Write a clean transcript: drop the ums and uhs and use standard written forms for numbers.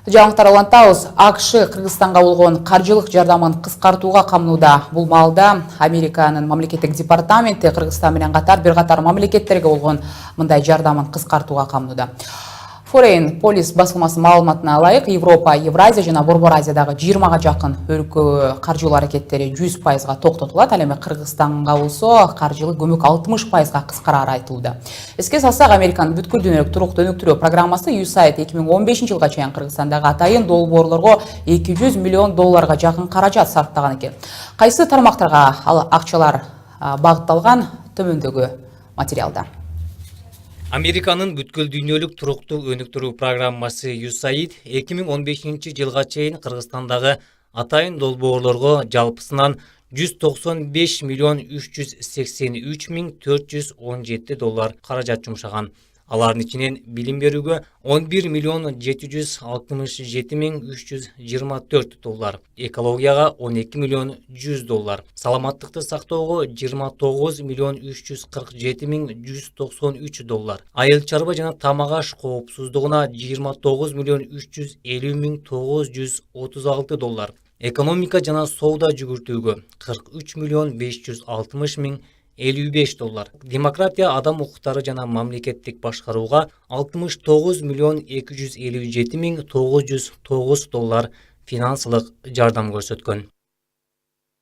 Жаңылыктар улантабыз. АКШ Кыргызстанга болгон каржылык жардамын кыскартууга камнууда. Бул маалда Американын мамлекеттик департаменти Кыргызстан менен катар бир катар мамлекеттерге болгон мындай жардамын кыскартууга камнууда. Foreign Policy басылмасы маалыматына ылайык, Европа, Евразия жана Борбор Азиядагы 20-га жакын өлкө каржылуу аракеттери 100%-га токтотулат. Ал эми Кыргызстанга болсо каржылык көмөк 60%-га кыскарары айтылууда. Эске салсак, Американын бүткүл дүйнөлүк туруктуу өнүктүрүү программасы USAID 2015-жылга чейин Кыргызстандагы атайын долбоорлорго $200 миллион жакын каражат сарптаган экен. Кайсы тармактарга ал акчалар багытталган төмөндөгү материалда. Американын бүткүл дүйнөлүк туруктуу өнүктүрүү программасы USAID 2015 жылга чейин Кыргызстандагы атайын долбоорлорго жалпысынан $195 миллион 383 миң $417 каражат жумшаган. Алардын ичинен билим берүүгө $11 миллион 767 миң $324, экологияга $12 миллион $100, саламаттыкты сактоого $29 миллион 347 миң $193, айыл чарба жана тамак аш коопсуздугуна $29 миллион 350 миң $936, экономика жана соода жүгүртүүгө $43 миллион 560 миң $55, демократия, адам укуктары жана мамлекеттик башкарууга $69 миллион 257 миң $909 финансылык жардам көрсөткөн.